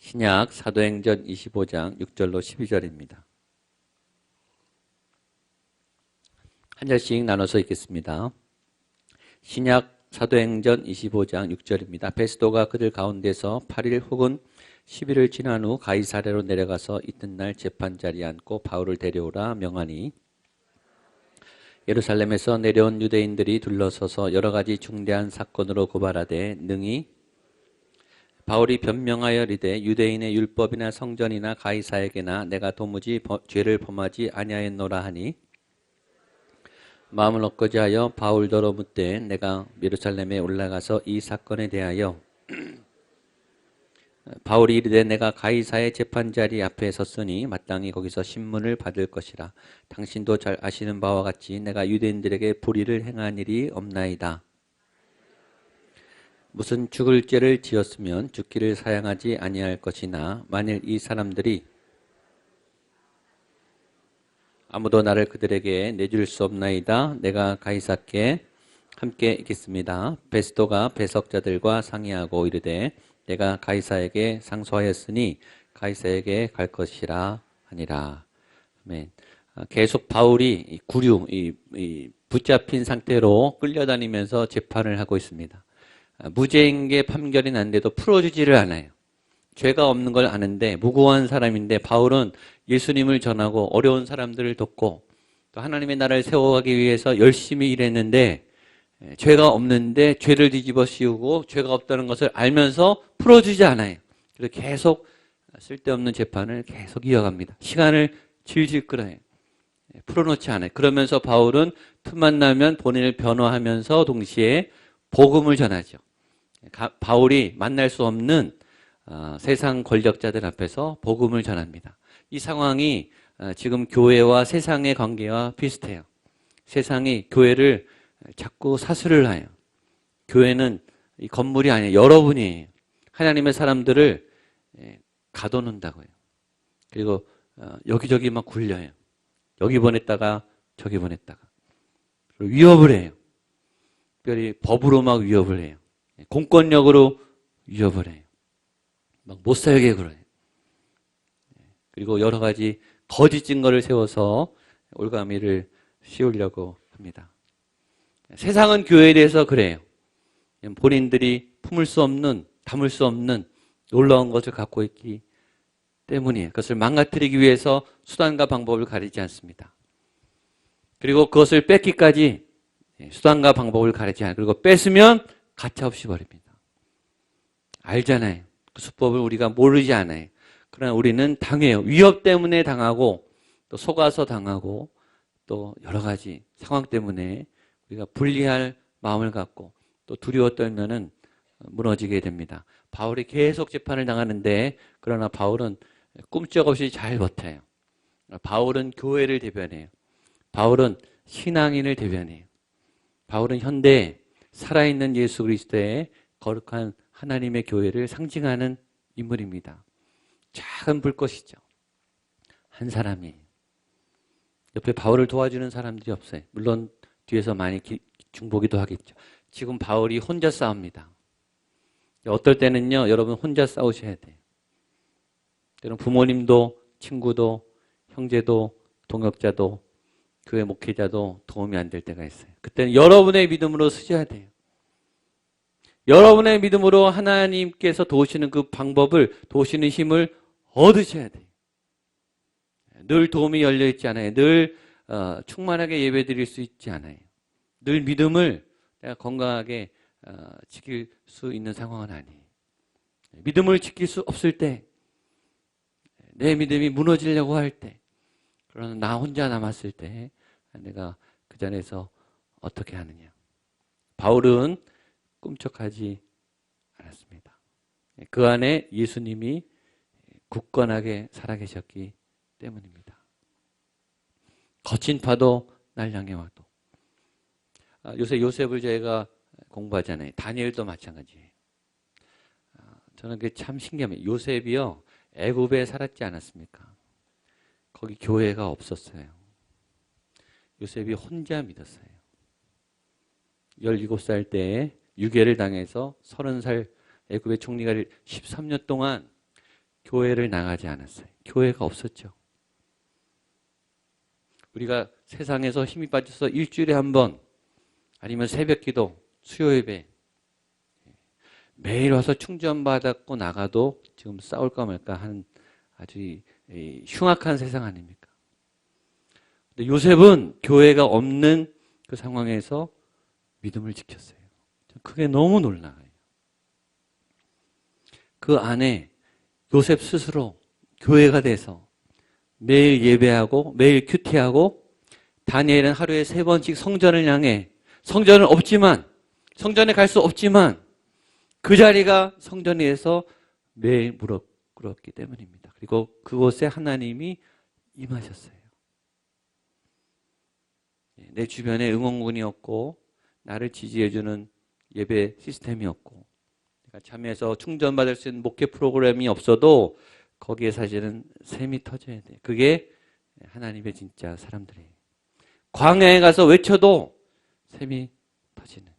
신약 사도행전 25장 6절로 12절입니다. 한 절씩 나눠서 읽겠습니다. 신약 사도행전 25장 6절입니다. 베스도가 그들 가운데서 8일 혹은 10일을 지난 후 가이사랴로 내려가서 이튿날 재판자리에 앉고 바울을 데려오라 명하니 예루살렘에서 내려온 유대인들이 둘러서서 여러 가지 중대한 사건으로 고발하되 능히 바울이 변명하여 이르되 유대인의 율법이나 성전이나 가이사에게나 내가 도무지 죄를 범하지 아니하였노라 하니 마음을 엇거지하여 바울더러 묻되 내가 예루살렘에 올라가서 이 사건에 대하여 바울이 이르되 내가 가이사의 재판자리 앞에 섰으니 마땅히 거기서 신문을 받을 것이라. 당신도 잘 아시는 바와 같이 내가 유대인들에게 불의를 행한 일이 없나이다. 무슨 죽을 죄를 지었으면 죽기를 사양하지 아니할 것이나 만일 이 사람들이 아무도 나를 그들에게 내줄 수 없나이다. 내가 가이사께 함께 있겠습니다. 베스도가 배석자들과 상의하고 이르되 내가 가이사에게 상소하였으니 가이사에게 갈 것이라 하니라. 아멘. 계속 바울이 붙잡힌 상태로 끌려다니면서 재판을 하고 있습니다. 무죄인 게 판결이 났는데도 풀어주지를 않아요. 죄가 없는 걸 아는데 무고한 사람인데 바울은 예수님을 전하고 어려운 사람들을 돕고 또 하나님의 나라를 세워가기 위해서 열심히 일했는데 죄가 없는데 죄를 뒤집어 씌우고 죄가 없다는 것을 알면서 풀어주지 않아요. 그래서 계속 쓸데없는 재판을 계속 이어갑니다. 시간을 질질 끌어요. 풀어놓지 않아요. 그러면서 바울은 틈만 나면 본인을 변호하면서 동시에 복음을 전하죠. 바울이 만날 수 없는 세상 권력자들 앞에서 복음을 전합니다. 이 상황이 지금 교회와 세상의 관계와 비슷해요. 세상이 교회를 자꾸 사수를 해요. 교회는 이 건물이 아니에요. 여러분이에요. 하나님의 사람들을 가둬놓는다고 해요. 그리고 여기저기 막 굴려요. 여기 보냈다가 저기 보냈다가 그리고 위협을 해요. 특별히 법으로 막 위협을 해요. 공권력으로 위협을 해요. 막 못 살게 그래요. 그리고 여러 가지 거짓 증거를 세워서 올가미를 씌우려고 합니다. 세상은 교회에 대해서 그래요. 본인들이 품을 수 없는, 담을 수 없는 놀라운 것을 갖고 있기 때문이에요. 그것을 망가뜨리기 위해서 수단과 방법을 가리지 않습니다. 그리고 그것을 뺏기까지 수단과 방법을 가리지 않아요. 그리고 뺏으면 가차없이 버립니다. 알잖아요. 그 수법을 우리가 모르지 않아요. 그러나 우리는 당해요. 위협 때문에 당하고 또 속아서 당하고 또 여러 가지 상황 때문에 우리가 불리할 마음을 갖고 또 두려워 떨면은 무너지게 됩니다. 바울이 계속 재판을 당하는데 그러나 바울은 꿈쩍없이 잘 버텨요. 바울은 교회를 대변해요. 바울은 신앙인을 대변해요. 바울은 현대에 살아있는 예수 그리스도의 거룩한 하나님의 교회를 상징하는 인물입니다. 작은 불꽃이죠. 한 사람이. 옆에 바울을 도와주는 사람들이 없어요. 물론 뒤에서 많이 중보기도 하겠죠. 지금 바울이 혼자 싸웁니다. 어떨 때는요, 여러분 혼자 싸우셔야 돼요. 때로는 부모님도, 친구도, 형제도, 동역자도, 교회 목회자도 도움이 안 될 때가 있어요. 그때는 여러분의 믿음으로 쓰셔야 돼요. 여러분의 믿음으로 하나님께서 도우시는 그 방법을, 도우시는 힘을 얻으셔야 돼요. 늘 도움이 열려 있지 않아요. 늘 충만하게 예배 드릴 수 있지 않아요. 늘 믿음을 내가 건강하게 지킬 수 있는 상황은 아니에요. 믿음을 지킬 수 없을 때, 내 믿음이 무너지려고 할 때, 그러나 나 혼자 남았을 때 내가 그 자리에서 어떻게 하느냐. 바울은 꿈쩍하지 않았습니다. 그 안에 예수님이 굳건하게 살아계셨기 때문입니다. 거친 파도 날 향해 와도. 요새 요셉을 저희가 공부하잖아요. 다니엘도 마찬가지예요. 저는 그게 참 신기합니다. 요셉이요, 애굽에 살았지 않았습니까? 거기 교회가 없었어요. 요셉이 혼자 믿었어요. 17살 때에 유괴를 당해서 30살 애굽의 총리가 13년 동안 교회를 나가지 않았어요. 교회가 없었죠. 우리가 세상에서 힘이 빠져서 일주일에 한 번, 아니면 새벽기도, 수요예배, 매일 와서 충전받았고 나가도 지금 싸울까 말까 하는 아주 흉악한 세상 아닙니까? 근데 요셉은 교회가 없는 그 상황에서 믿음을 지켰어요. 그게 너무 놀라워요. 그 안에 요셉 스스로 교회가 돼서 매일 예배하고 매일 큐티하고 다니엘은 하루에 3번씩 성전을 향해 성전은 없지만 성전에 갈 수 없지만 그 자리가 성전에서 매일 무릎 꿇었기 때문입니다. 그리고 그곳에 하나님이 임하셨어요. 내 주변에 응원군이 없고 나를 지지해주는 예배 시스템이 없고 내가 참여해서 충전받을 수 있는 목회 프로그램이 없어도 거기에 사실은 샘이 터져야 돼요. 그게 하나님의 진짜 사람들이에요. 광야에 가서 외쳐도 샘이 터지는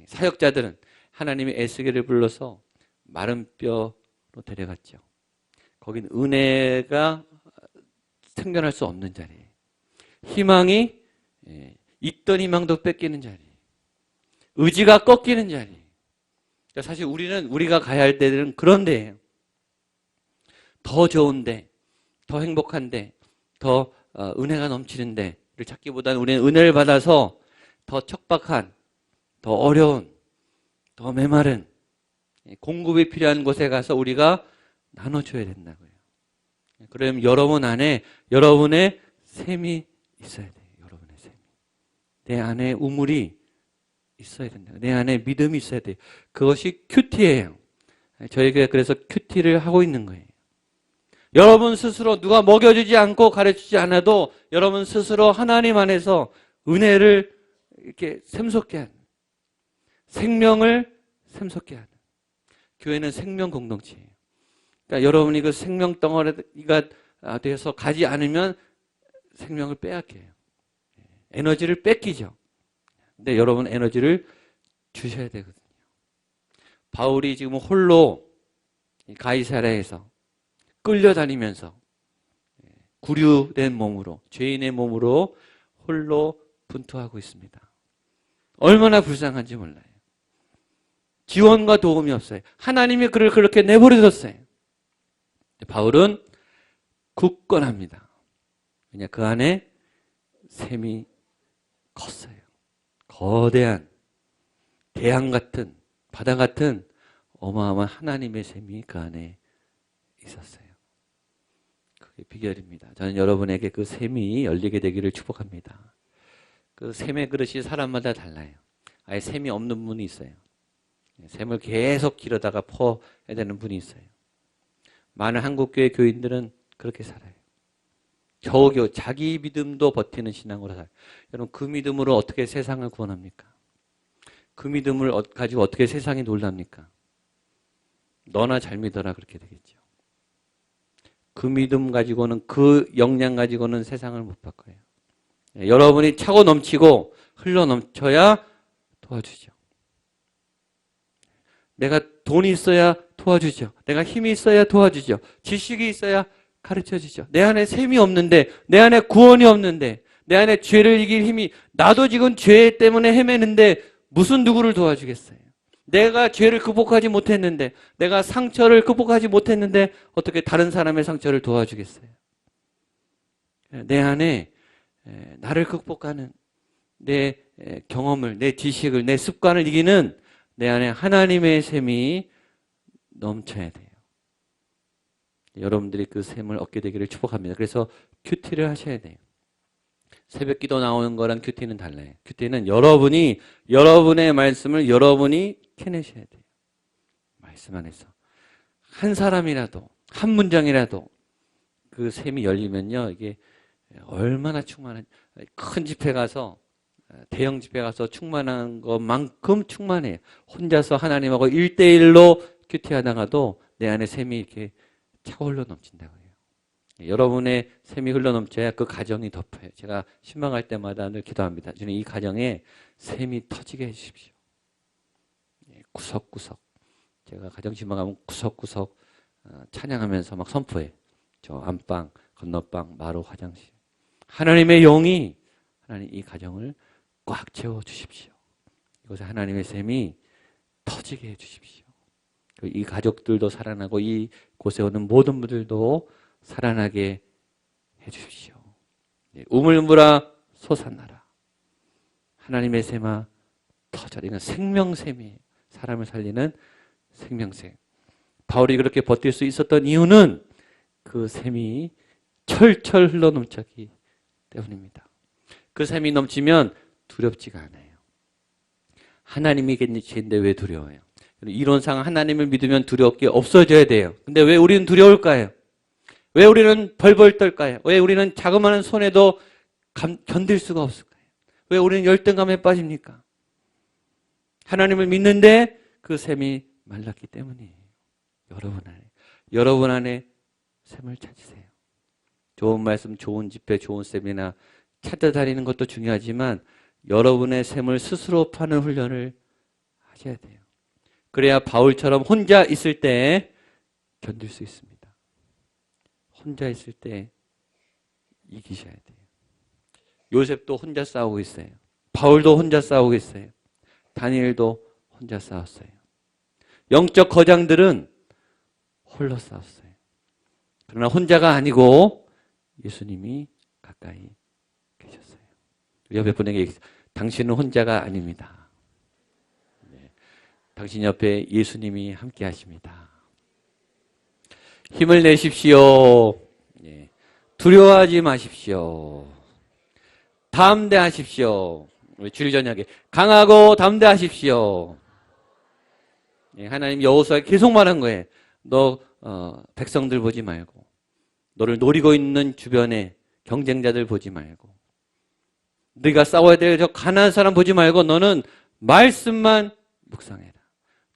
사역자들은 하나님의 에스겔을 불러서 마른 뼈로 데려갔죠. 거긴 은혜가 생겨날 수 없는 자리예요. 희망이 있던 희망도 뺏기는 자리, 의지가 꺾이는 자리. 사실 우리가 가야 할 때들은 그런 데예요. 더 좋은데, 더 행복한데, 더 은혜가 넘치는 데를 찾기보다는 우리는 은혜를 받아서 더 척박한, 더 어려운, 더 메마른 공급이 필요한 곳에 가서 우리가 나눠줘야 된다고요. 그러면 여러분 안에 여러분의 샘이 있어야 돼요. 여러분의 샘이. 내 안에 우물이 있어야 된다. 내 안에 믿음이 있어야 돼요. 그것이 큐티예요. 저희가 그래서 큐티를 하고 있는 거예요. 여러분 스스로 누가 먹여주지 않고 가르치지 않아도 여러분 스스로 하나님 안에서 은혜를 이렇게 샘솟게 하는, 생명을 샘솟게 하는. 교회는 생명 공동체예요. 그러니까 여러분이 그 생명 덩어리가 돼서 가지 않으면 생명을 빼앗겨요. 에너지를 뺏기죠. 근데 여러분 에너지를 주셔야 되거든요. 바울이 지금 홀로 가이사랴에서 끌려다니면서 구류된 몸으로, 죄인의 몸으로 홀로 분투하고 있습니다. 얼마나 불쌍한지 몰라요. 지원과 도움이 없어요. 하나님이 그를 그렇게 내버려뒀어요. 바울은 굳건합니다. 왜냐, 그 안에 샘이 컸어요. 거대한 대양 같은, 바다 같은 어마어마한 하나님의 샘이 그 안에 있었어요. 그게 비결입니다. 저는 여러분에게 그 샘이 열리게 되기를 축복합니다. 그 샘의 그릇이 사람마다 달라요. 아예 샘이 없는 분이 있어요. 샘을 계속 기르다가 퍼야 되는 분이 있어요. 많은 한국교회 교인들은 그렇게 살아요. 겨우겨우 자기 믿음도 버티는 신앙으로 살아요. 여러분, 그 믿음으로 어떻게 세상을 구원합니까? 그 믿음을 가지고 어떻게 세상이 놀랍니까? 너나 잘 믿어라 그렇게 되겠죠. 그 믿음 가지고는, 그 역량 가지고는 세상을 못 바꿔요. 여러분이 차고 넘치고 흘러 넘쳐야 도와주죠. 내가 돈이 있어야 도와주죠. 내가 힘이 있어야 도와주죠. 지식이 있어야 가르쳐주죠. 내 안에 샘이 없는데, 내 안에 구원이 없는데, 내 안에 죄를 이길 힘이, 나도 지금 죄 때문에 헤매는데 무슨 누구를 도와주겠어요? 내가 죄를 극복하지 못했는데, 내가 상처를 극복하지 못했는데 어떻게 다른 사람의 상처를 도와주겠어요? 내 안에 나를 극복하는 내 경험을, 내 지식을, 내 습관을 이기는 내 안에 하나님의 샘이 넘쳐야 돼요. 여러분들이 그 샘을 얻게 되기를 축복합니다. 그래서 큐티를 하셔야 돼요. 새벽 기도 나오는 거랑 큐티는 달라요. 큐티는 여러분의 말씀을 여러분이 캐내셔야 돼요. 말씀 안에서. 한 사람이라도, 한 문장이라도 그 샘이 열리면요, 이게 얼마나 충만한, 큰 집회 가서, 대형 집회 가서 충만한 것만큼 충만해요. 혼자서 하나님하고 1대1로 큐티하다가도 내 안에 샘이 이렇게 차고 흘러 넘친다고요. 여러분의 샘이 흘러 넘쳐야 그 가정이 덮여요. 제가 신방할 때마다 늘 기도합니다. 주님, 이 가정에 샘이 터지게 해주십시오. 구석구석. 제가 가정 신방하면 구석구석 찬양하면서 막 선포해. 저 안방, 건너방, 마루, 화장실. 하나님의 영이 하나님 이 가정을 꽉 채워 주십시오. 이곳에 하나님의 샘이 터지게 해 주십시오. 이 가족들도 살아나고 이 곳에 오는 모든 분들도 살아나게 해 주십시오. 우물물아 솟아나라. 하나님의 샘아 터져라. 이건 생명샘이에요. 사람을 살리는 생명샘. 바울이 그렇게 버틸 수 있었던 이유는 그 샘이 철철 흘러넘쳤기 때문입니다. 그 샘이 넘치면 두렵지가 않아요. 하나님이 계신데 왜 두려워요? 이론상 하나님을 믿으면 두려울 게 없어져야 돼요. 근데 왜 우리는 두려울까요? 왜 우리는 벌벌 떨까요? 왜 우리는 자그마한 손에도 견딜 수가 없을까요? 왜 우리는 열등감에 빠집니까? 하나님을 믿는데 그 샘이 말랐기 때문이에요. 여러분 안에 샘을 찾으세요. 좋은 말씀, 좋은 집회, 좋은 세미나 찾아다니는 것도 중요하지만 여러분의 샘을 스스로 파는 훈련을 하셔야 돼요. 그래야 바울처럼 혼자 있을 때 견딜 수 있습니다. 혼자 있을 때 이기셔야 돼요. 요셉도 혼자 싸우고 있어요. 바울도 혼자 싸우고 있어요. 다니엘도 혼자 싸웠어요. 영적 거장들은 홀로 싸웠어요. 그러나 혼자가 아니고 예수님이 가까이 계셨어요. 옆에 분에게 당신은 혼자가 아닙니다. 네. 당신 옆에 예수님이 함께 하십니다. 힘을 내십시오. 네. 두려워하지 마십시오. 담대하십시오. 우리 주일 저녁에 강하고 담대하십시오. 네. 하나님 여호수아에게 계속 말한 거예요. 너 백성들 보지 말고 너를 노리고 있는 주변에 경쟁자들 보지 말고 네가 싸워야 될 저 가난한 사람 보지 말고 너는 말씀만 묵상해라.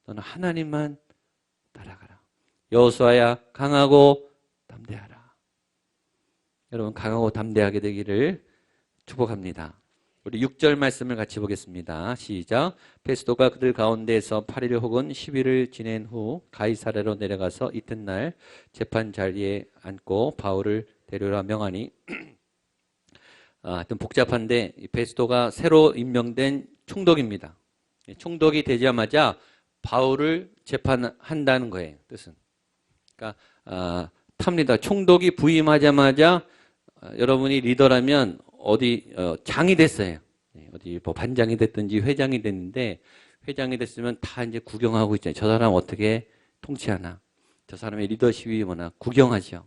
너는 하나님만 따라가라. 여호수아야 강하고 담대하라. 여러분 강하고 담대하게 되기를 축복합니다. 우리 6절 말씀을 같이 보겠습니다. 시작. 페스도가 그들 가운데에서 8일 혹은 10일을 지낸 후 가이사랴로 내려가서 이튿날 재판 자리에 앉고 바울을 데려라 명하니 하여튼 복잡한데 페스도가 새로 임명된 총독입니다. 총독이 되자마자 바울을 재판한다는 거예요. 뜻은. 그러니까 탑니다. 총독이 부임하자마자 여러분이 리더라면 어디 장이 됐어요. 어디 뭐 반장이 됐든지 회장이 됐는데 회장이 됐으면 다 이제 구경하고 있잖아요. 저 사람 어떻게 통치하나, 저 사람의 리더십이 뭐나 구경하죠.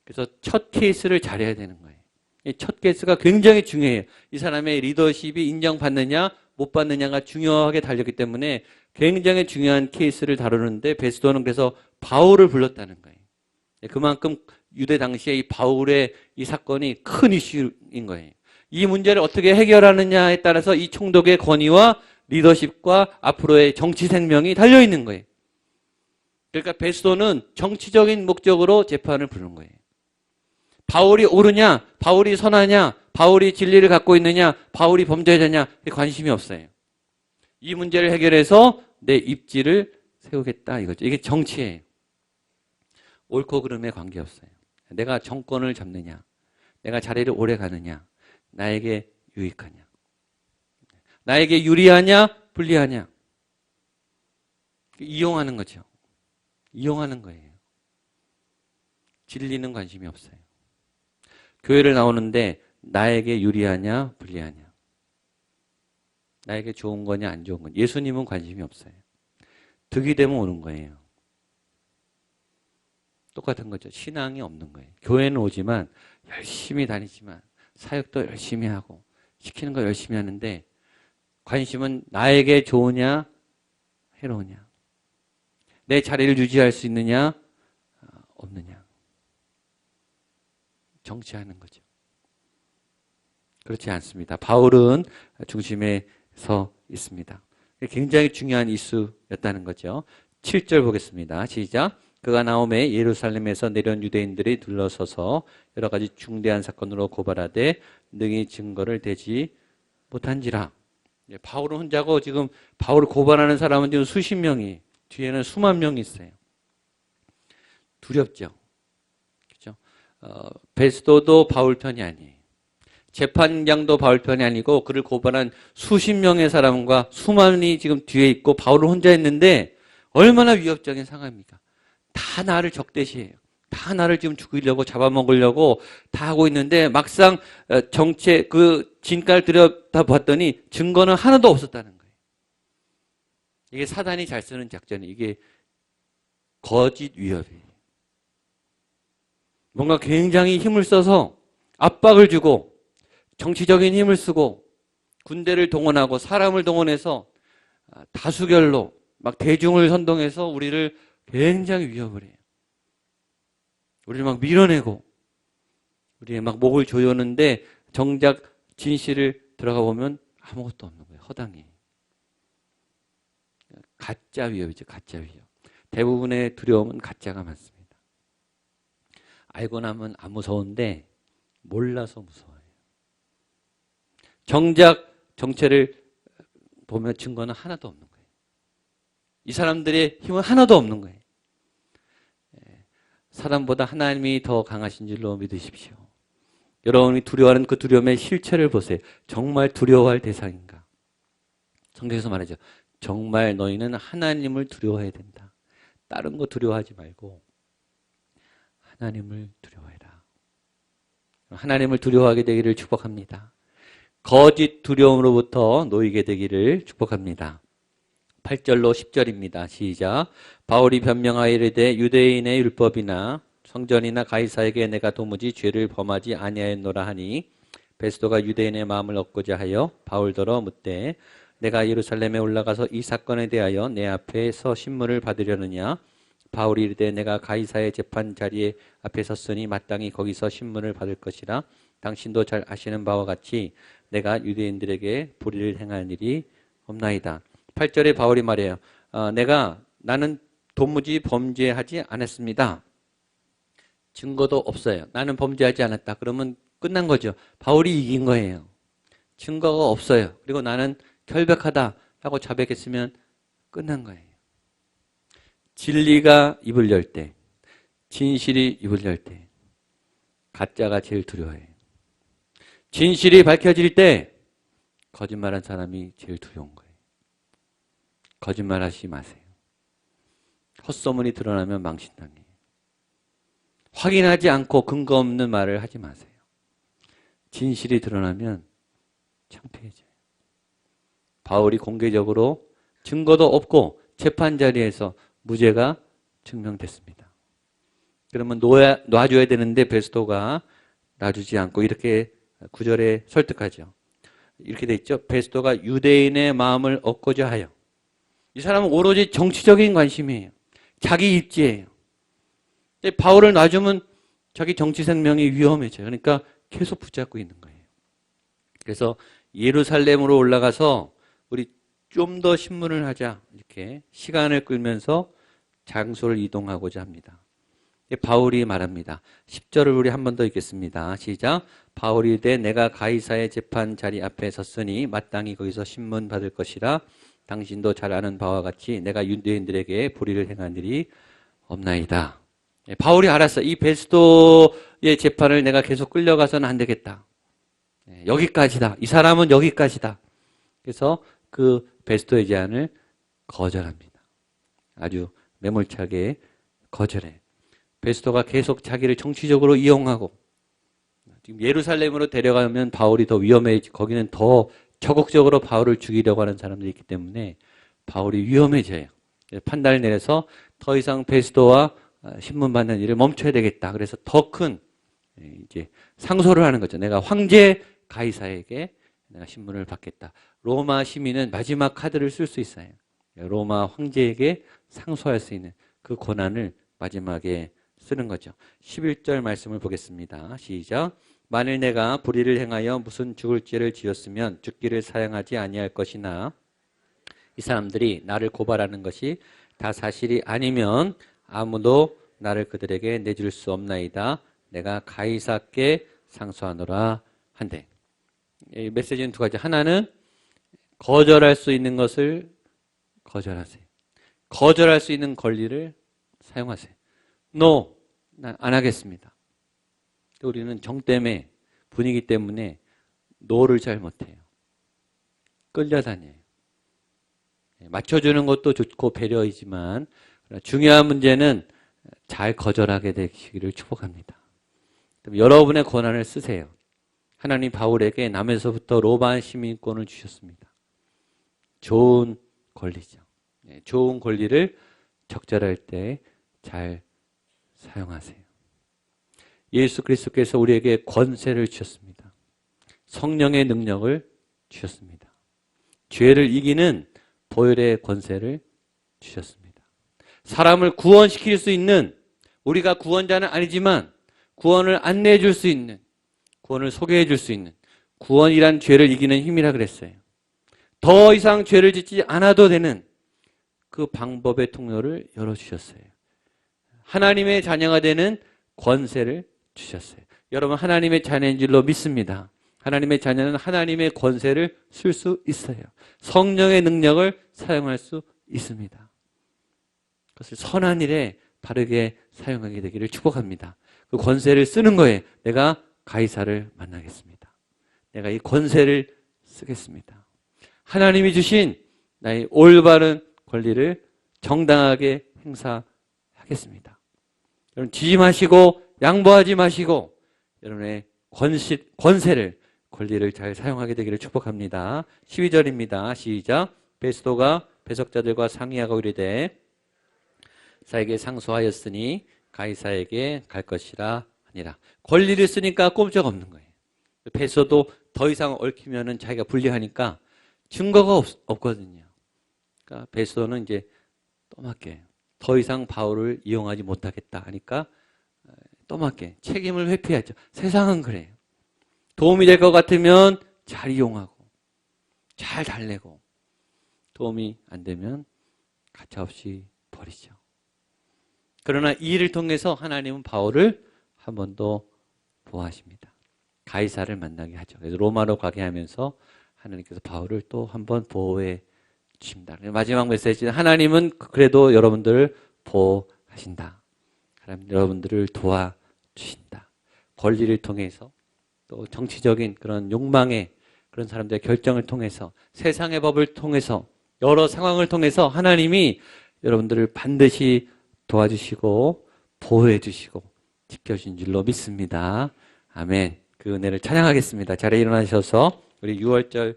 그래서 첫 케이스를 잘해야 되는 거예요. 첫 케이스가 굉장히 중요해요. 이 사람의 리더십이 인정받느냐 못 받느냐가 중요하게 달렸기 때문에 굉장히 중요한 케이스를 다루는데 베스도는 그래서 바울을 불렀다는 거예요. 그만큼 유대 당시에 이 바울의 이 사건이 큰 이슈인 거예요. 이 문제를 어떻게 해결하느냐에 따라서 이 총독의 권위와 리더십과 앞으로의 정치 생명이 달려있는 거예요. 그러니까 베스도는 정치적인 목적으로 재판을 부르는 거예요. 바울이 옳으냐, 바울이 선하냐, 바울이 진리를 갖고 있느냐, 바울이 범죄자냐 관심이 없어요. 이 문제를 해결해서 내 입지를 세우겠다 이거죠. 이게 정치예요. 옳고 그름에 관계없어요. 내가 정권을 잡느냐, 내가 자리를 오래 가느냐, 나에게 유익하냐, 나에게 유리하냐, 불리하냐. 이용하는 거죠. 이용하는 거예요. 진리는 관심이 없어요. 교회를 나오는데 나에게 유리하냐, 불리하냐, 나에게 좋은 거냐, 안 좋은 거냐. 예수님은 관심이 없어요. 득이 되면 오는 거예요. 똑같은 거죠. 신앙이 없는 거예요. 교회는 오지만 열심히 다니지만 사역도 열심히 하고 시키는 거 열심히 하는데 관심은 나에게 좋으냐 해로우냐, 내 자리를 유지할 수 있느냐 없느냐. 정치하는 거죠. 그렇지 않습니다. 바울은 중심에 서 있습니다. 굉장히 중요한 이슈였다는 거죠. 7절 보겠습니다. 시작. 그가 나오매 예루살렘에서 내려온 유대인들이 둘러서서 여러 가지 중대한 사건으로 고발하되 능히 증거를 대지 못한지라. 바울은 혼자고 지금 바울을 고발하는 사람은 지금 수십 명이, 뒤에는 수만 명이 있어요. 두렵죠. 그죠? 베스도도 바울 편이 아니에요. 재판장도 바울 편이 아니고 그를 고발한 수십 명의 사람과 수만이 지금 뒤에 있고 바울은 혼자 있는데 얼마나 위협적인 상황입니까? 다 나를 적대시해요. 다 나를 지금 죽이려고 잡아먹으려고 다 하고 있는데 막상 정체 그 진가를 들여다봤더니 증거는 하나도 없었다는 거예요. 이게 사단이 잘 쓰는 작전이 이게 거짓 위협이에요. 뭔가 굉장히 힘을 써서 압박을 주고 정치적인 힘을 쓰고 군대를 동원하고 사람을 동원해서 다수결로 막 대중을 선동해서 우리를 굉장히 위협을 해요. 우리를 막 밀어내고 우리의 막 목을 조여오는데 정작 진실을 들어가 보면 아무것도 없는 거예요. 허당이. 가짜 위협이죠. 가짜 위협. 대부분의 두려움은 가짜가 많습니다. 알고 나면 안 무서운데 몰라서 무서워요. 정작 정체를 보면 증거는 하나도 없는 거예요. 이 사람들의 힘은 하나도 없는 거예요. 사람보다 하나님이 더 강하신 줄로 믿으십시오. 여러분이 두려워하는 그 두려움의 실체를 보세요. 정말 두려워할 대상인가? 성경에서 말하죠. 정말 너희는 하나님을 두려워해야 된다. 다른 거 두려워하지 말고 하나님을 두려워해라. 하나님을 두려워하게 되기를 축복합니다. 거짓 두려움으로부터 놓이게 되기를 축복합니다. 8절로 10절입니다. 시작. 바울이 변명하여 이르되 유대인의 율법이나 성전이나 가이사에게 내가 도무지 죄를 범하지 아니하였노라 하니 베스도가 유대인의 마음을 얻고자 하여 바울더러 묻되 내가 예루살렘에 올라가서 이 사건에 대하여 내 앞에서 신문을 받으려느냐. 바울이 이르되 내가 가이사의 재판 자리에 앞에 섰으니 마땅히 거기서 신문을 받을 것이라. 당신도 잘 아시는 바와 같이 내가 유대인들에게 불의를 행한 일이 없나이다. 8절에 바울이 말해요. 나는 도무지 범죄하지 않았습니다. 증거도 없어요. 나는 범죄하지 않았다. 그러면 끝난 거죠. 바울이 이긴 거예요. 증거가 없어요. 그리고 나는 결백하다라고 자백했으면 끝난 거예요. 진리가 입을 열 때, 진실이 입을 열 때, 가짜가 제일 두려워해요. 진실이 밝혀질 때, 거짓말한 사람이 제일 두려운 거예요. 거짓말하지 마세요. 헛소문이 드러나면 망신당해요. 확인하지 않고 근거 없는 말을 하지 마세요. 진실이 드러나면 창피해져요. 바울이 공개적으로 증거도 없고 재판 자리에서 무죄가 증명됐습니다. 그러면 놔줘야 되는데 베스도가 놔주지 않고 이렇게 9절에 설득하죠. 이렇게 돼 있죠. 베스도가 유대인의 마음을 얻고자 하여. 이 사람은 오로지 정치적인 관심이에요. 자기 입지예요. 근데 바울을 놔주면 자기 정치 생명이 위험해져요. 그러니까 계속 붙잡고 있는 거예요. 그래서 예루살렘으로 올라가서 우리 좀 더 신문을 하자. 이렇게 시간을 끌면서 장소를 이동하고자 합니다. 바울이 말합니다. 10절을 우리 한 번 더 읽겠습니다. 시작. 바울이 이르되 내가 가이사의 재판 자리 앞에 섰으니 마땅히 거기서 신문 받을 것이라. 당신도 잘 아는 바와 같이 내가 유대인들에게 불의를 행한 일이 없나이다. 바울이 알았어. 이 베스도의 재판을 내가 계속 끌려가서는 안 되겠다. 여기까지다. 이 사람은 여기까지다. 그래서 그 베스도의 제안을 거절합니다. 아주 매몰차게 거절해. 베스도가 계속 자기를 정치적으로 이용하고 지금 예루살렘으로 데려가면 바울이 더 위험해지. 거기는 더 적극적으로 바울을 죽이려고 하는 사람들이 있기 때문에 바울이 위험해져요. 판단을 내려서 더 이상 베스도와 신문 받는 일을 멈춰야 되겠다. 그래서 더 큰 이제 상소를 하는 거죠. 내가 황제 가이사에게 내가 신문을 받겠다. 로마 시민은 마지막 카드를 쓸 수 있어요. 로마 황제에게 상소할 수 있는 그 권한을 마지막에 쓰는 거죠. 11절 말씀을 보겠습니다. 시작. 만일 내가 불의를 행하여 무슨 죽을 죄를 지었으면 죽기를 사양하지 아니할 것이나 이 사람들이 나를 고발하는 것이 다 사실이 아니면 아무도 나를 그들에게 내줄 수 없나이다. 내가 가이사께 상소하노라 한대. 이 메시지는 두 가지. 하나는 거절할 수 있는 것을 거절하세요. 거절할 수 있는 권리를 사용하세요. No, 난 안 하겠습니다. 우리는 정 때문에, 분위기 때문에 no를 잘 못해요. 끌려다녀요. 맞춰주는 것도 좋고 배려이지만 중요한 문제는 잘 거절하게 되시기를 축복합니다. 여러분의 권한을 쓰세요. 하나님 바울에게 남에서부터 로마 시민권을 주셨습니다. 좋은 권리죠. 좋은 권리를 적절할 때 잘 사용하세요. 예수 그리스도께서 우리에게 권세를 주셨습니다. 성령의 능력을 주셨습니다. 죄를 이기는 보혈의 권세를 주셨습니다. 사람을 구원시킬 수 있는, 우리가 구원자는 아니지만 구원을 안내해 줄 수 있는, 구원을 소개해 줄 수 있는, 구원이란 죄를 이기는 힘이라 그랬어요. 더 이상 죄를 짓지 않아도 되는 그 방법의 통로를 열어주셨어요. 하나님의 자녀가 되는 권세를 주셨어요. 여러분, 하나님의 자녀인 줄로 믿습니다. 하나님의 자녀는 하나님의 권세를 쓸 수 있어요. 성령의 능력을 사용할 수 있습니다. 그것을 선한 일에 바르게 사용하게 되기를 축복합니다. 그 권세를 쓰는 거에 내가 가이사를 만나겠습니다. 내가 이 권세를 쓰겠습니다. 하나님이 주신 나의 올바른 권리를 정당하게 행사하겠습니다. 여러분, 지지 마시고 양보하지 마시고 여러분의 권세를, 권리를 잘 사용하게 되기를 축복합니다. 12절입니다. 시작. 베스도가 배석자들과 상의하고 이르되 사에게 상소하였으니 가이사에게 갈 것이라 하니라. 권리를 쓰니까 꼼짝없는 거예요. 베스도도 더 이상 얽히면은 자기가 불리하니까 증거가 없거든요. 그러니까 베스도는 이제 떠맡게 더 이상 바울을 이용하지 못하겠다 하니까 떠맡게 책임을 회피하죠. 세상은 그래요. 도움이 될 것 같으면 잘 이용하고 잘 달래고 도움이 안 되면 가차없이 버리죠. 그러나 이 일을 통해서 하나님은 바울을 한 번 더 보호하십니다. 가이사를 만나게 하죠. 그래서 로마로 가게 하면서 하나님께서 바울을 또 한 번 보호해 주십니다. 마지막 메시지는 하나님은 그래도 여러분들을 보호하신다. 하나님 여러분들을 도와주신다. 권리를 통해서 또 정치적인 그런 욕망의 그런 사람들의 결정을 통해서 세상의 법을 통해서 여러 상황을 통해서 하나님이 여러분들을 반드시 도와주시고 보호해 주시고 지켜주신 줄로 믿습니다. 아멘. 그 은혜를 찬양하겠습니다. 자리에 일어나셔서 우리 6월절